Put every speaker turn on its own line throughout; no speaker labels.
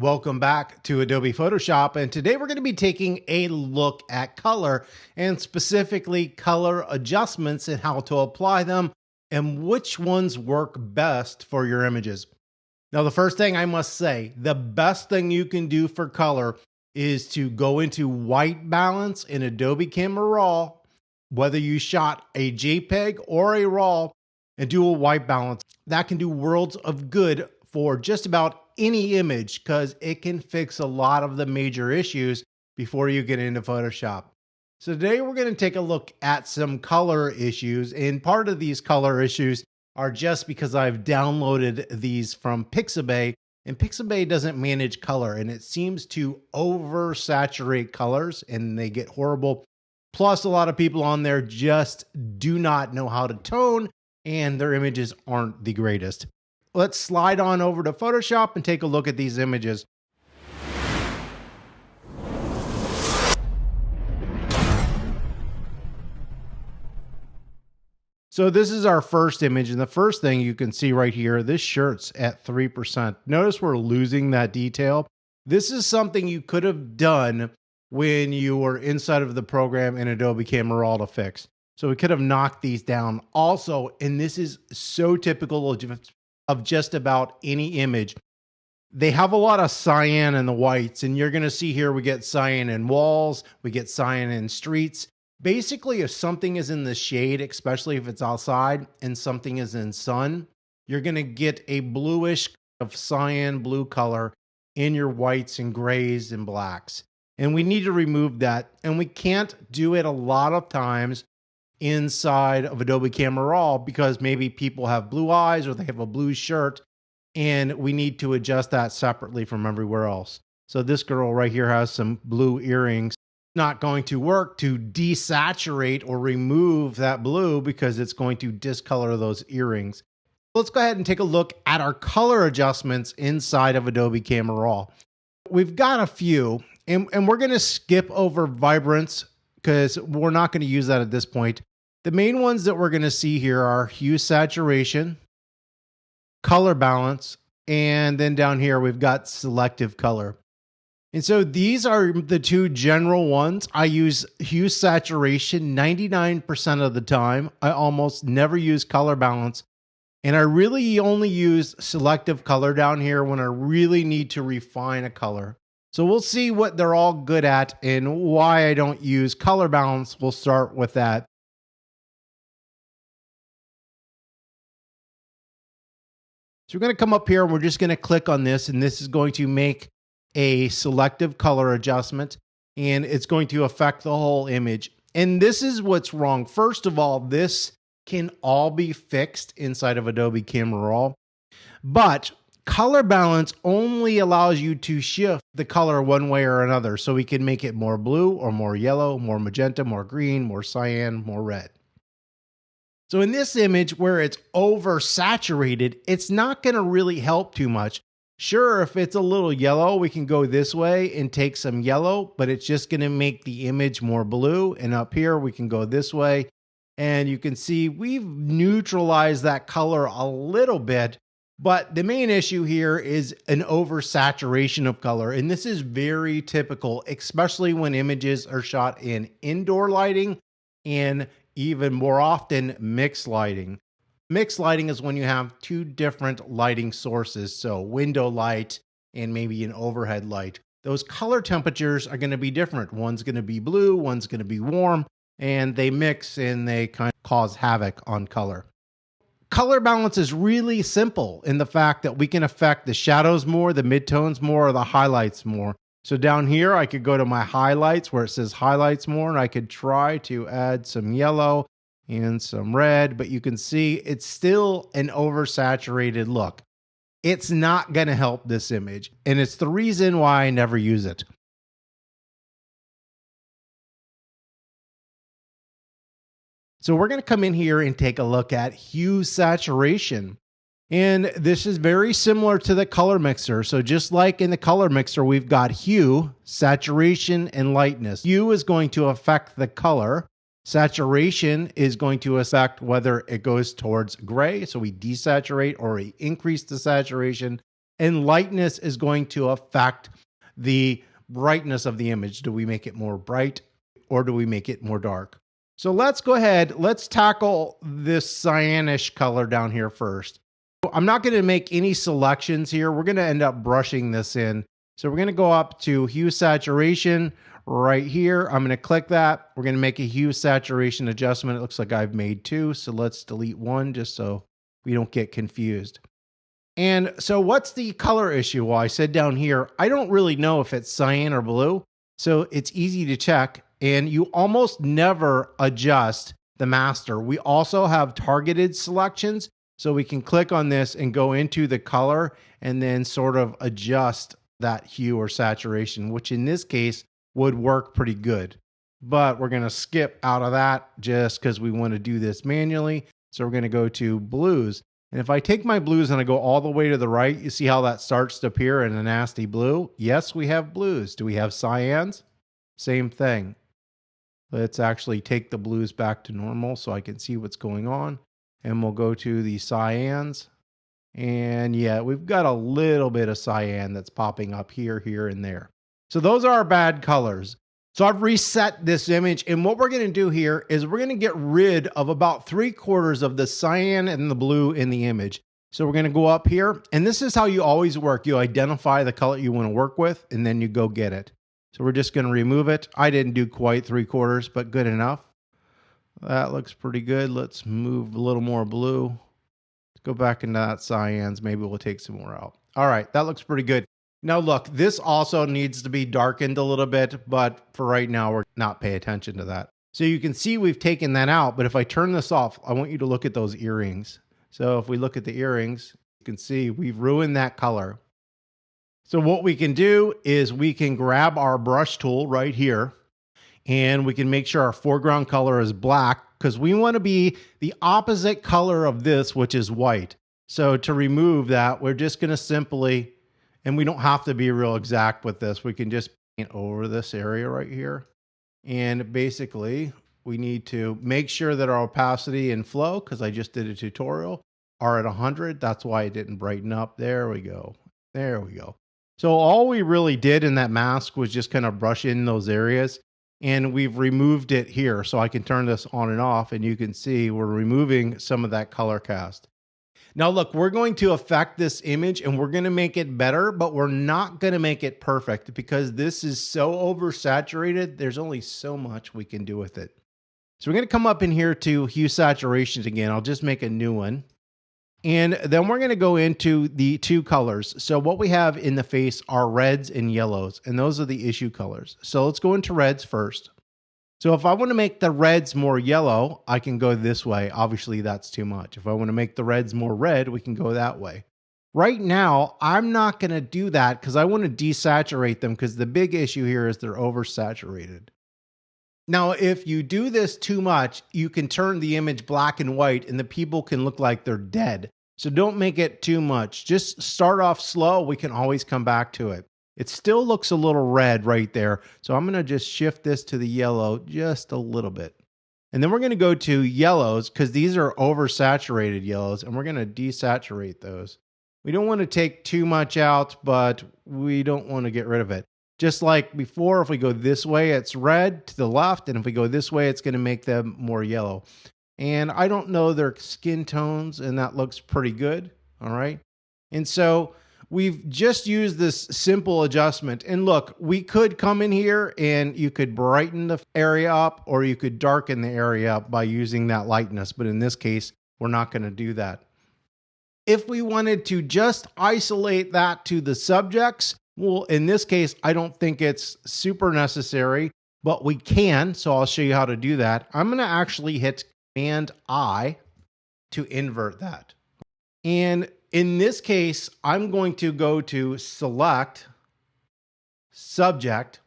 Welcome back to Adobe Photoshop, and today we're going to be taking a look at color and specifically color adjustments and how to apply them and which ones work best for your images. Now, the first thing I must say, the best thing you can do for color is to go into white balance in Adobe Camera Raw, whether you shot a JPEG or a RAW, and do a white balance. That can do worlds of good for just about any image because it can fix a lot of the major issues before you get into Photoshop. So today we're going to take a look at some color issues, and part of these color issues are just because I've downloaded these from Pixabay, and Pixabay doesn't manage color and it seems to oversaturate colors and they get horrible. Plus, a lot of people on there just do not know how to tone and their images aren't the greatest. Let's slide on over to Photoshop and take a look at these images. So this is our first image, and the first thing you can see right here, this shirt's at 3%. Notice we're losing that detail. This is something you could have done when you were inside of the program in Adobe Camera Raw to fix. So we could have knocked these down. Also, and this is so typical of just about any image, they have a lot of cyan in the whites, and you're going to see here we get cyan in walls, we get cyan in streets. Basically, if something is in the shade, especially if it's outside, and something is in sun, you're going to get a bluish of cyan blue color in your whites and grays and blacks. And we need to remove that, and we can't do it a lot of times inside of Adobe Camera Raw because maybe people have blue eyes or they have a blue shirt, and we need to adjust that separately from everywhere else. So this girl right here has some blue earrings. Not going to work to desaturate or remove that blue because it's going to discolor those earrings. Let's go ahead and take a look at our color adjustments inside of Adobe Camera Raw. We've got a few, and we're going to skip over vibrance because we're not going to use that at this point. The main ones that we're going to see here are hue saturation, color balance, and then down here we've got selective color. And so these are the two general ones. I use hue saturation 99% of the time. I almost never use color balance. And I really only use selective color down here when I really need to refine a color. So we'll see what they're all good at and why I don't use color balance. We'll start with that. So we're going to come up here and we're just going to click on this, and this is going to make a selective color adjustment, and it's going to affect the whole image. And this is what's wrong. First of all, this can all be fixed inside of Adobe Camera Raw, but color balance only allows you to shift the color one way or another. So we can make it more blue or more yellow, more magenta, more green, more cyan, more red. So in this image where it's oversaturated, it's not going to really help too much. Sure, if it's a little yellow, we can go this way and take some yellow, but it's just going to make the image more blue. And up here, we can go this way. And you can see we've neutralized that color a little bit, but the main issue here is an oversaturation of color. And this is very typical, especially when images are shot in indoor lighting and even more often mixed lighting. Mixed lighting is when you have two different lighting sources, so window light and maybe an overhead light. Those color temperatures are going to be different. One's going to be blue, one's going to be warm, and they mix and they kind of cause havoc on color. Color balance is really simple in the fact that we can affect the shadows more, the midtones more, or the highlights more. So down here, I could go to my highlights where it says highlights more, and I could try to add some yellow and some red, but you can see it's still an oversaturated look. It's not going to help this image, and it's the reason why I never use it. So we're going to come in here and take a look at hue saturation. And this is very similar to the color mixer. So just like in the color mixer, we've got hue, saturation, and lightness. Hue is going to affect the color. Saturation is going to affect whether it goes towards gray, so we desaturate, or we increase the saturation. And lightness is going to affect the brightness of the image. Do we make it more bright or do we make it more dark? So let's go ahead. Let's tackle this cyanish color down here first. I'm not going to make any selections here. We're going to end up brushing this in. So we're going to go up to hue saturation right here. I'm going to click that. We're going to make a hue saturation adjustment. It looks like I've made two. So let's delete one just so we don't get confused. And so what's the color issue? Well, I said down here, I don't really know if it's cyan or blue. So it's easy to check. And you almost never adjust the master. We also have targeted selections. So we can click on this and go into the color and then sort of adjust that hue or saturation, which in this case would work pretty good. But we're going to skip out of that just because we want to do this manually. So we're going to go to blues. And if I take my blues and I go all the way to the right, you see how that starts to appear in a nasty blue? Yes, we have blues. Do we have cyans? Same thing. Let's actually take the blues back to normal so I can see what's going on. And we'll go to the cyans. And yeah, we've got a little bit of cyan that's popping up here, here, and there. So those are our bad colors. So I've reset this image. And what we're going to do here is we're going to get rid of about 3/4 of the cyan and the blue in the image. So we're going to go up here. And this is how you always work. You identify the color you want to work with, and then you go get it. So we're just going to remove it. I didn't do quite 3/4, but good enough. That looks pretty good. Let's move a little more blue. Let's go back into that cyans. Maybe we'll take some more out. All right, that looks pretty good. Now look, this also needs to be darkened a little bit, but for right now, we're not paying attention to that. So you can see we've taken that out, but if I turn this off, I want you to look at those earrings. So if we look at the earrings, you can see we've ruined that color. So what we can do is we can grab our brush tool right here, and we can make sure our foreground color is black because we want to be the opposite color of this, which is white. So to remove that, we're just going to simply, and we don't have to be real exact with this, we can just paint over this area right here. And basically, we need to make sure that our opacity and flow, because I just did a tutorial, are at 100. That's why it didn't brighten up. There we go. There we go. So all we really did in that mask was just kind of brush in those areas. And we've removed it here. So I can turn this on and off, and you can see we're removing some of that color cast. Now look, we're going to affect this image and we're going to make it better, but we're not going to make it perfect because this is so oversaturated. There's only so much we can do with it. So we're going to come up in here to hue saturations again. I'll just make a new one. And then we're going to go into the two colors. So what we have in the face are reds and yellows, and those are the issue colors. So let's go into reds first. So if I want to make the reds more yellow, I can go this way. Obviously, that's too much. If I want to make the reds more red, we can go that way. Right now, I'm not going to do that because I want to desaturate them because the big issue here is they're oversaturated. Now, if you do this too much, you can turn the image black and white and the people can look like they're dead. So don't make it too much. Just start off slow. We can always come back to it. It still looks a little red right there. So I'm going to just shift this to the yellow just a little bit. And then we're going to go to yellows because these are oversaturated yellows and we're going to desaturate those. We don't want to take too much out, but we don't want to get rid of it. Just like before, if we go this way, it's red to the left. And if we go this way, it's going to make them more yellow. And I don't know their skin tones, and that looks pretty good. All right. And so we've just used this simple adjustment. And look, we could come in here and you could brighten the area up or you could darken the area up by using that lightness. But in this case, we're not going to do that. If we wanted to just isolate that to the subjects, well, in this case, I don't think it's super necessary, but we can. So I'll show you how to do that. I'm going to actually hit Command I to invert that. And in this case, I'm going to go to Select Subject,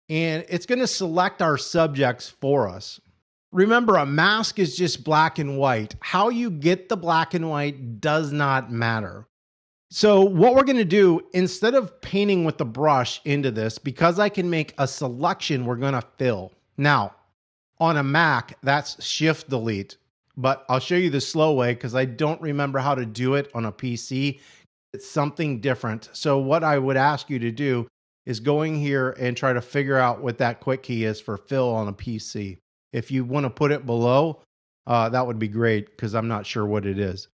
and it's going to select our subjects for us. Remember, a mask is just black and white. How you get the black and white does not matter. So what we're going to do, instead of painting with the brush into this, because I can make a selection, we're going to fill. Now, on a Mac, that's Shift Delete, but I'll show you the slow way because I don't remember how to do it on a PC. It's something different. So what I would ask you to do is going here and try to figure out what that quick key is for fill on a PC. If you want to put it below, that would be great because I'm not sure what it is.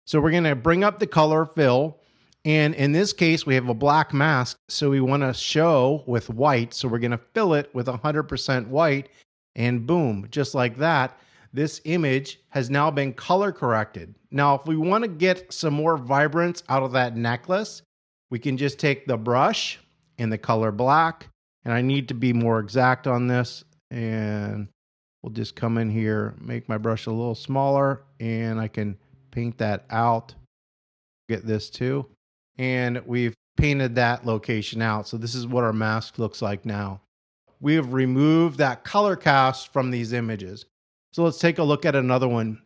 So we're going to bring up the color fill. And in this case, we have a black mask. So we want to show with white. So we're going to fill it with 100% white. And boom, just like that, this image has now been color corrected. Now, if we want to get some more vibrance out of that necklace, we can just take the brush and the color black. And I need to be more exact on this. And we'll just come in here, make my brush a little smaller, and I can paint that out. Get this too. And we've painted that location out. So this is what our mask looks like now. We have removed that color cast from these images. So let's take a look at another one.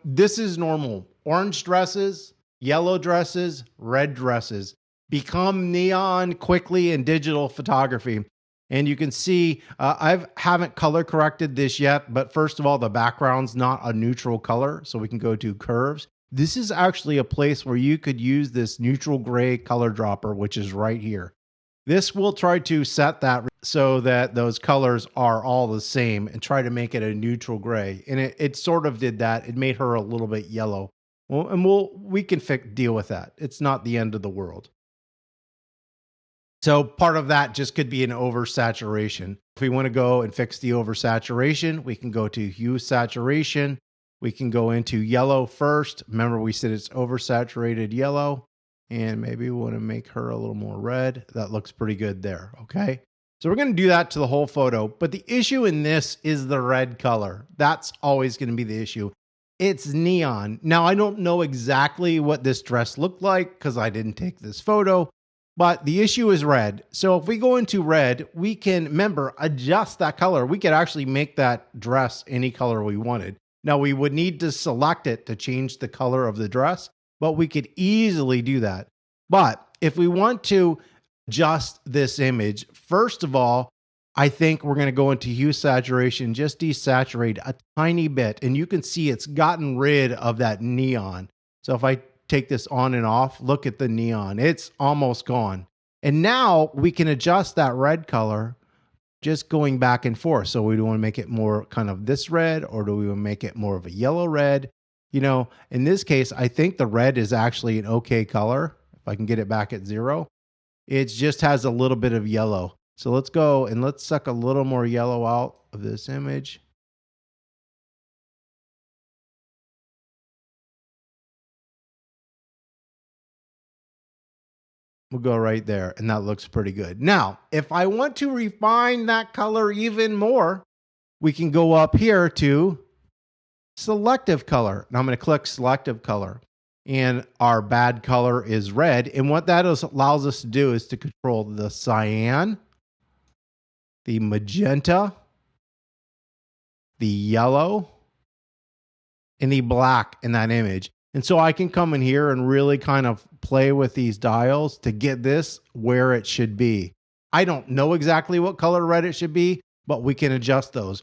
This is normal. Orange dresses, yellow dresses, red dresses become neon quickly in digital photography. And you can see I haven't color corrected this yet, but first of all, the background's not a neutral color, so we can go to curves. This is actually a place where you could use this neutral gray color dropper, which is right here. This will try to set that so that those colors are all the same and try to make it a neutral gray. And it sort of did that. It made her a little bit yellow. Well, and we can deal with that. It's not the end of the world. So part of that just could be an oversaturation. If we want to go and fix the oversaturation, we can go to hue saturation. We can go into yellow first. Remember, we said it's oversaturated yellow. And maybe we want to make her a little more red. That looks pretty good there, okay? So we're going to do that to the whole photo. But the issue in this is the red color. That's always going to be the issue. It's neon. Now, I don't know exactly what this dress looked like because I didn't take this photo. But the issue is red. So if we go into red, we can, remember, adjust that color. We could actually make that dress any color we wanted. Now, we would need to select it to change the color of the dress, but we could easily do that. But if we want to adjust this image, first of all, I think we're going to go into hue saturation, just desaturate a tiny bit. And you can see it's gotten rid of that neon. So if I take this on and off, look at the neon. It's almost gone. And now we can adjust that red color just going back and forth. So we do want to make it more kind of this red, or do we want to make it more of a yellow red? You know, in this case, I think the red is actually an okay color. If I can get it back at 0, it just has a little bit of yellow. So let's go and let's suck a little more yellow out of this image. We'll go right there, and that looks pretty good. Now, if I want to refine that color even more, we can go up here to Selective Color. Now I'm going to click Selective Color, and our bad color is red. And what that allows us to do is to control the cyan, the magenta, the yellow, and the black in that image. And so I can come in here and really kind of play with these dials to get this where it should be. I don't know exactly what color red it should be, but we can adjust those.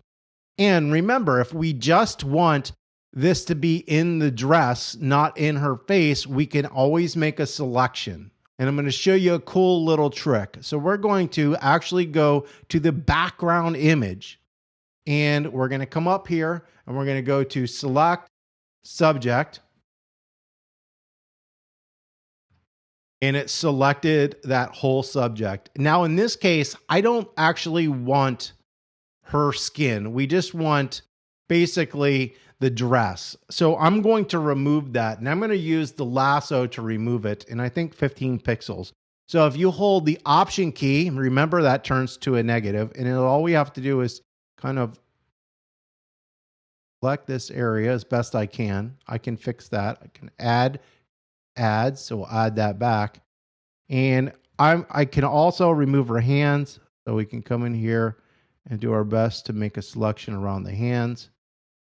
And remember, if we just want this to be in the dress, not in her face, we can always make a selection. And I'm going to show you a cool little trick. So we're going to actually go to the background image. And we're going to come up here and we're going to go to Select Subject. And it selected that whole subject. Now, in this case, I don't actually want her skin. We just want basically the dress. So I'm going to remove that, and I'm going to use the lasso to remove it, and I think 15 pixels. So if you hold the Option key, remember that turns to a negative, and all we have to do is kind of select this area as best I can. I can fix that. I can add, so we'll add that back. And I can also remove her hands, so we can come in here and do our best to make a selection around the hands.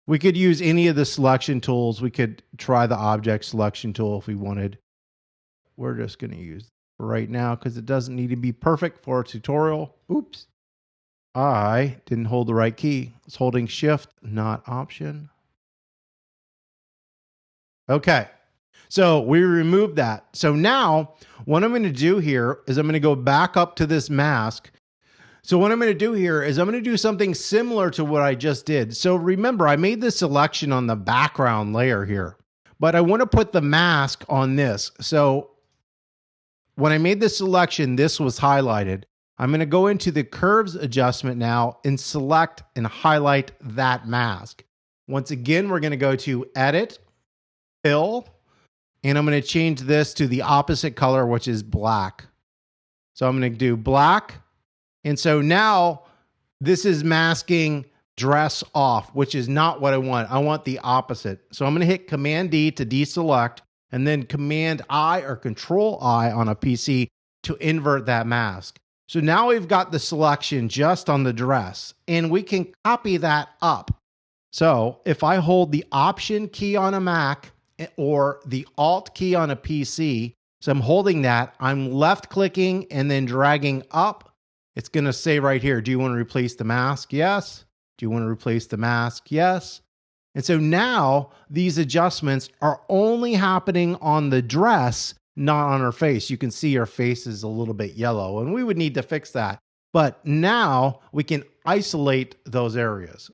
We could use any of the selection tools. We could try the object selection tool if we wanted. We're just going to use it for right now because it doesn't need to be perfect for a tutorial. Oops. I didn't hold the right key. It's holding Shift, not Option. Okay. So we removed that. So now what I'm going to do here is I'm going to go back up to this mask. So what I'm going to do here is I'm going to do something similar to what I just did. So remember, I made this selection on the background layer here, but I want to put the mask on this. So when I made this selection, this was highlighted. I'm going to go into the curves adjustment now and select and highlight that mask. Once again, we're going to go to Edit, Fill, and I'm going to change this to the opposite color, which is black. So I'm going to do black. And so now this is masking dress off, which is not what I want. I want the opposite. So I'm going to hit Command D to deselect, and then Command I or Control I on a PC to invert that mask. So now we've got the selection just on the dress, and we can copy that up. So if I hold the Option key on a Mac or the Alt key on a PC, so I'm holding that, I'm left clicking and then dragging up. It's going to say right here, do you want to replace the mask? Yes. Do you want to replace the mask? Yes. And so now these adjustments are only happening on the dress, not on her face. You can see her face is a little bit yellow, and we would need to fix that. But now we can isolate those areas.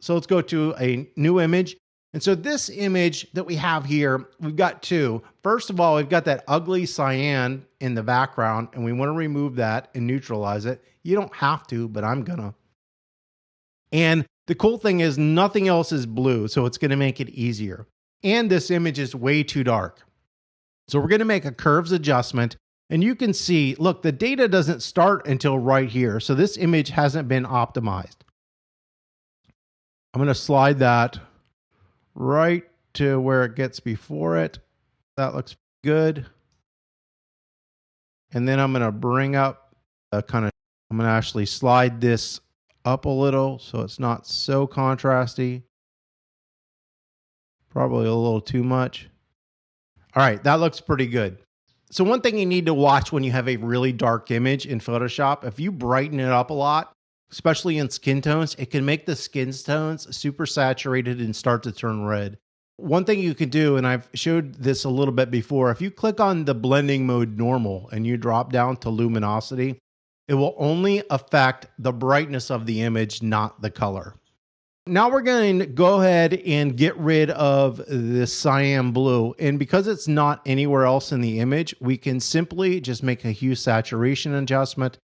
So let's go to a new image. And so this image that we have here, we've got two. First of all, we've got that ugly cyan in the background, and we want to remove that and neutralize it. You don't have to, but I'm gonna. And the cool thing is nothing else is blue, so it's going to make it easier. And this image is way too dark. So we're going to make a curves adjustment, and you can see, look, the data doesn't start until right here. So this image hasn't been optimized. I'm going to slide that right to where it gets before it. That looks good. And then I'm going to bring up I'm going to actually slide this up a little so it's not so contrasty. Probably a little too much. All right, that looks pretty good. So one thing you need to watch when you have a really dark image in Photoshop, if you brighten it up a lot, especially in skin tones, it can make the skin tones super saturated and start to turn red. One thing you can do, and I've showed this a little bit before, if you click on the blending mode normal and you drop down to luminosity, it will only affect the brightness of the image, not the color. Now we're going to go ahead and get rid of this cyan blue. And because it's not anywhere else in the image, we can simply just make a hue saturation adjustment.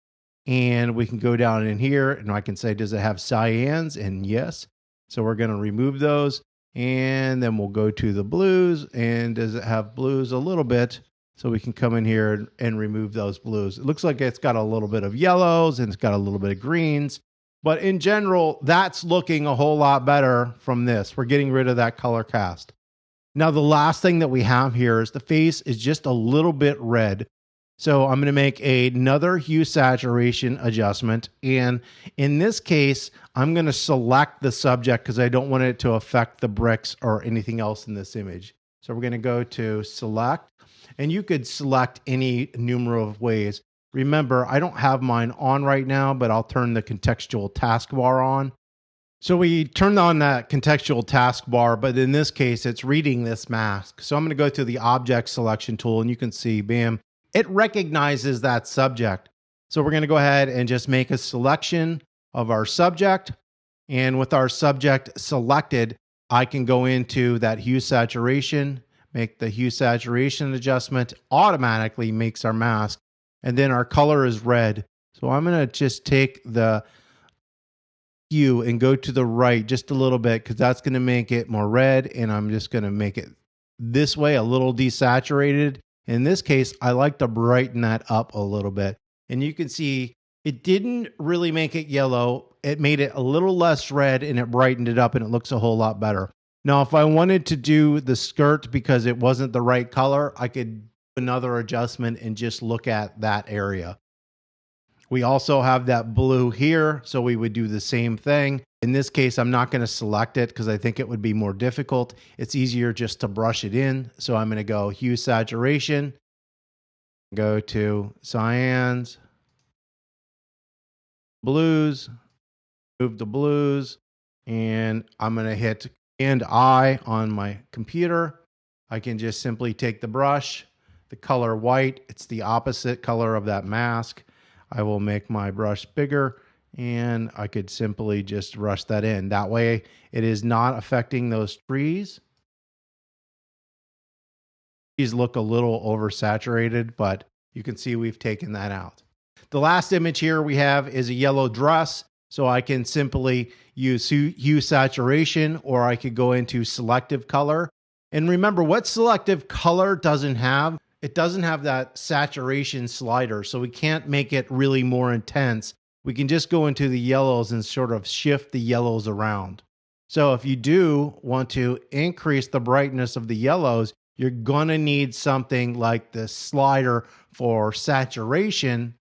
And we can go down in here and I can say, does it have cyans? And yes. So we're going to remove those. And then we'll go to the blues. And does it have blues? A little bit. So we can come in here and remove those blues. It looks like it's got a little bit of yellows and it's got a little bit of greens. But in general, that's looking a whole lot better from this. We're getting rid of that color cast. Now, the last thing that we have here is the face is just a little bit red. So I'm going to make another hue saturation adjustment. And in this case, I'm going to select the subject because I don't want it to affect the bricks or anything else in this image. So we're going to go to select, and you could select any number of ways. Remember, I don't have mine on right now, but I'll turn the contextual taskbar on. So we turned on that contextual taskbar, but in this case, it's reading this mask. So I'm going to go to the object selection tool, and you can see, bam, it recognizes that subject. So we're going to go ahead and just make a selection of our subject. And with our subject selected, I can go into that hue saturation, make the hue saturation adjustment, automatically makes our mask. And then our color is red. So I'm going to just take the hue and go to the right just a little bit because that's going to make it more red. And I'm just going to make it this way, a little desaturated. In this case, I like to brighten that up a little bit. And you can see it didn't really make it yellow. It made it a little less red and it brightened it up and it looks a whole lot better. Now, if I wanted to do the skirt because it wasn't the right color, I could do another adjustment and just look at that area. We also have that blue here, so we would do the same thing. In this case, I'm not going to select it because I think it would be more difficult. It's easier just to brush it in. So I'm going to go hue saturation, go to cyans, blues, move the blues, and I'm going to hit Command I on my computer. I can just simply take the brush, the color white, it's the opposite color of that mask. I will make my brush bigger, and I could simply just rush that in. That way it is not affecting those trees. These look a little oversaturated, but you can see we've taken that out. The last image here we have is a yellow dress. So I can simply use hue saturation, or I could go into selective color. And remember, what selective color doesn't have? It doesn't have that saturation slider, so we can't make it really more intense. We can just go into the yellows and sort of shift the yellows around. So if you do want to increase the brightness of the yellows, you're going to need something like this slider for saturation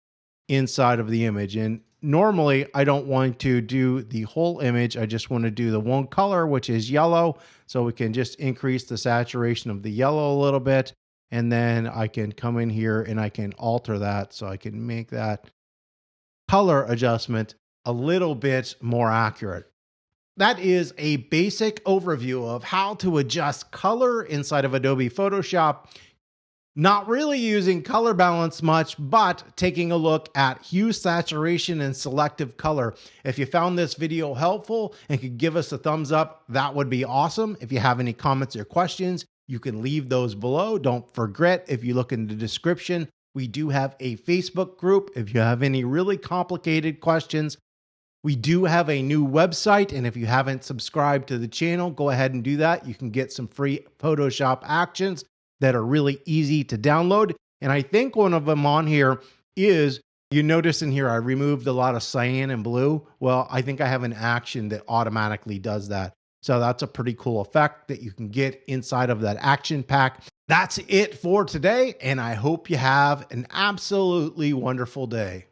inside of the image. And normally, I don't want to do the whole image. I just want to do the one color, which is yellow. So we can just increase the saturation of the yellow a little bit. And then I can come in here and I can alter that. So I can make that color adjustment a little bit more accurate. That is a basic overview of how to adjust color inside of Adobe Photoshop. Not really using color balance much, but taking a look at hue saturation and selective color. If you found this video helpful and could give us a thumbs up, that would be awesome. If you have any comments or questions, you can leave those below. Don't forget, if you look in the description, we do have a Facebook group. If you have any really complicated questions, we do have a new website. And if you haven't subscribed to the channel, go ahead and do that. You can get some free Photoshop actions that are really easy to download. And I think one of them on here is, you notice in here, I removed a lot of cyan and blue. Well, I think I have an action that automatically does that. So that's a pretty cool effect that you can get inside of that action pack. That's it for today. And I hope you have an absolutely wonderful day.